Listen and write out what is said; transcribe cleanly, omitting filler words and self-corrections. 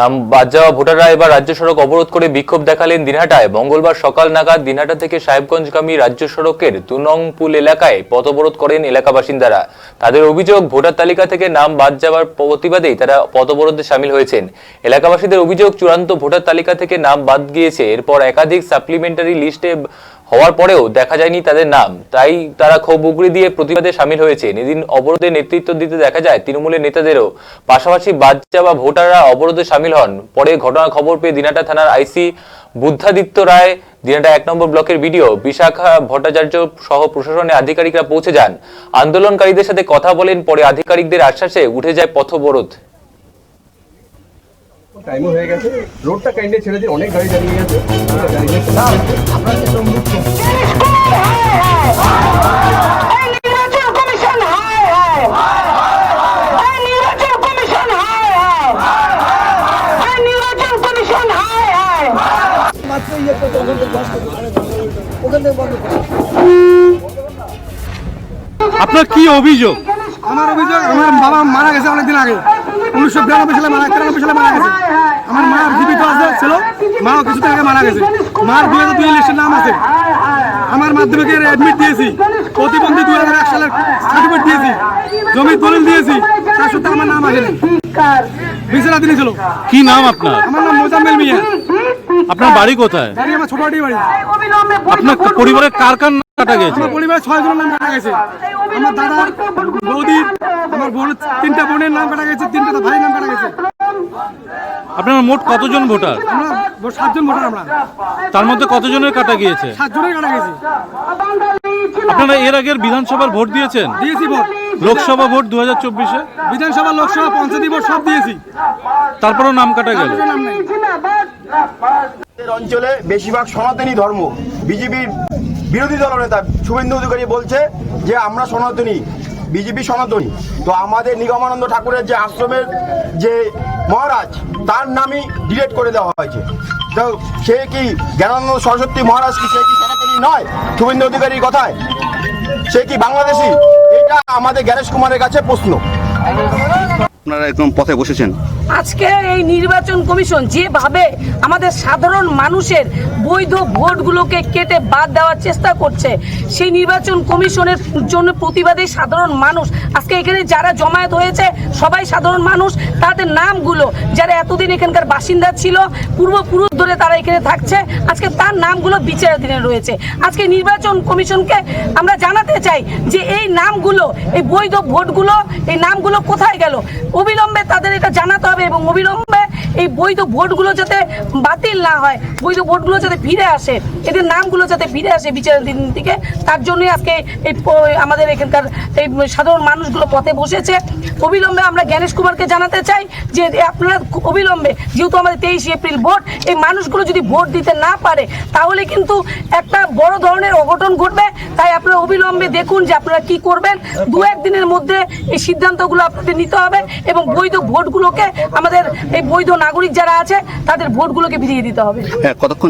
নাম বাদ যাওয়া ভোটাররা এবার রাজ্য সড়ক অবরোধ করে বিক্ষোভ দেখালেন দিনহাটায়। মঙ্গলবার সকাল নাগাদ দিনহাটা থেকে সাহেবগঞ্জগামী রাজ্য সড়কের 2 নং পুল এলাকায় পথ অবরোধ করেন এলাকা বাসিন্দারা। তাদের অভিযোগ, ভোটার তালিকা থেকে নাম বাদ যাওয়ার প্রতিবাদেই তারা পথ অবরোধে শামিল হয়েছেন। এলাকাবাসীদের অভিযোগ, চূড়ান্ত ভোটার তালিকা থেকে নাম বাদ গিয়েছে, এরপর একাধিক সাপ্লিমেন্টারি লিস্টে হওয়ার পরেও দেখা যায়নি তাদের নাম, তাই তারা ক্ষোভ উগরে দিয়ে প্রতিবাদে শামিল হয়েছেন। এদিন অবরোধে নেতৃত্ব দিতে দেখা যায় তৃণমূলের নেতাদেরও। পাশাপাশি বাদ যাওয়া ভোটাররা অবরোধে শামিল হন। পরে ঘটনার খবর পেয়ে দিনহাটা থানার আইসি বুদ্ধাদিত্য রায়, দিনহাটা 1 নম্বর ব্লকের বিডিও বিশাখা ভট্টাচার্য সহ প্রশাসনের আধিকারিকরা পৌঁছে যান। আন্দোলনকারীদের সাথে কথা বলেন। পরে আধিকারিকদের আশ্বাসে উঠে যায় পথ অবরোধ। টাইমও হয়ে গেছে, রোডটা কাইন্ডলি ছেড়ে দিন, অনেক গাড়ি দাঁড়িয়ে গেছে। আপনার কি অভিযোগ? আমার অভিযোগ, আমার বাবা মারা গেছে অনেকদিন আগে, 1992 সালে 93 সালে মারা গেছে। আমার মা জীবিত আছে ছিল, মাও কিছুদিন আগে মারা গেছে। মার 2002 লিস্টের নাম আছে। আমার মাধ্যমিকের অ্যাডমিট দিয়েছি, প্রতিবন্ধী 2001 সালের সার্টিফিকেট দিয়েছি, জমি দলিল দিয়েছি, তার সাথে আমার নাম আসে বিচারাধীন ছিল। কি নাম আপনার? আমার নাম মোজাম্মেল মিয়া। আপনার বাড়ি কোথায়? বাড়ি আমার ছোটবাড়ি বাড়ি। আপনার পরিবারের কার কার নাম কাটা গেছে? আমার পরিবারের 6 জনের নাম কাটা গেছে। আমার দাদা, বৌদি, আমার বোনের 3টা বোনের নাম কাটা গেছে, 3টা ভাইয়ের নাম কাটা গেছে। আপনার মোট কতজন ভোটার? আমরা 7 জন ভোটার। আমরা তার মধ্যে কতজনের কাটা গিয়েছে? 7 জনের কাটা গেছে। আপনারা এর আগের বিধানসভার ভোট দিয়েছেন? দিয়েছি ভোট। লোকসভা ভোট 2024-এ, বিধানসভা, লোকসভা, পঞ্চায়েত ভোট সব দিয়েছি, তারপরেও নাম কাটা গেল। নাম নেই। অঞ্চলে বেশিরভাগ সনাতনী ধর্ম। বিজেপির বিরোধী দলনেতা শুভেন্দু অধিকারী বলছে যে আমরা সনাতনী, বিজেপি সনাতনী। তো আমাদের নিগমানন্দ ঠাকুরের যে আশ্রমের যে মহারাজ, তার নামই ডিলিট করে দেওয়া হয়েছে। তো সে কি জ্ঞানানন্দ সরস্বতী মহারাজ কি, সে কি সনাতনী নয়? শুভেন্দু অধিকারীর কথায় সে কি বাংলাদেশি? এটা আমাদের জ্ঞানেশ কুমারের কাছে প্রশ্ন। আপনারা একদম পথে বসেছেন। আজকে এই নির্বাচন কমিশন যেভাবে আমাদের সাধারণ মানুষের বৈধ ভোটগুলোকে কেটে বাদ দেওয়ার চেষ্টা করছে, সেই নির্বাচন কমিশনের জন্য প্রতিবাদী সাধারণ মানুষ আজকে এখানে যারা জমায়েত হয়েছে সবাই সাধারণ মানুষ। তাদের নামগুলো, যারা এতদিন এখানকার বাসিন্দা ছিল, পূর্বপুরুষ ধরে তারা এখানে থাকছে, আজকে তার নামগুলো বিচারাধীনে রয়েছে। আজকে নির্বাচন কমিশনকে আমরা জানাতে চাই যে এই নামগুলো, এই বৈধ ভোটগুলো, এই নামগুলো কোথায় গেল? অবিলম্বে তাদের এটা জানাতে হবে এবং অবিলম্বে এই বৈধ ভোটগুলো যাতে বাতিল না হয়, বৈধ ভোটগুলো যাতে ফিরে আসে, এদের নামগুলো যাতে ফিরে আসে বিচারাধীন থেকে। তার জন্যই আজকে এই আমাদের এখানকার এই সাধারণ মানুষগুলো পথে বসেছে। অবিলম্বে আমরা জ্ঞানেশ কুমারকে জানাতে চাই যে আপনারা অবিলম্বে, যেহেতু আমাদের 23 এপ্রিল ভোট, এই মানুষগুলো যদি ভোট দিতে না পারে তাহলে কিন্তু একটা বড় ধরনের অঘটন ঘটবে। তাই আপনারা অবিলম্বে দেখুন যে আপনারা কি করবেন। 2-1 দিনের মধ্যে এই সিদ্ধান্তগুলো আপনাদের নিতে হবে এবং বৈধ ভোটগুলোকে, আমাদের এই বৈধ নাগরিক যারা আছে তাদের ভোটগুলোকে ফিরিয়ে দিতে হবে। হ্যাঁ, কতক্ষণ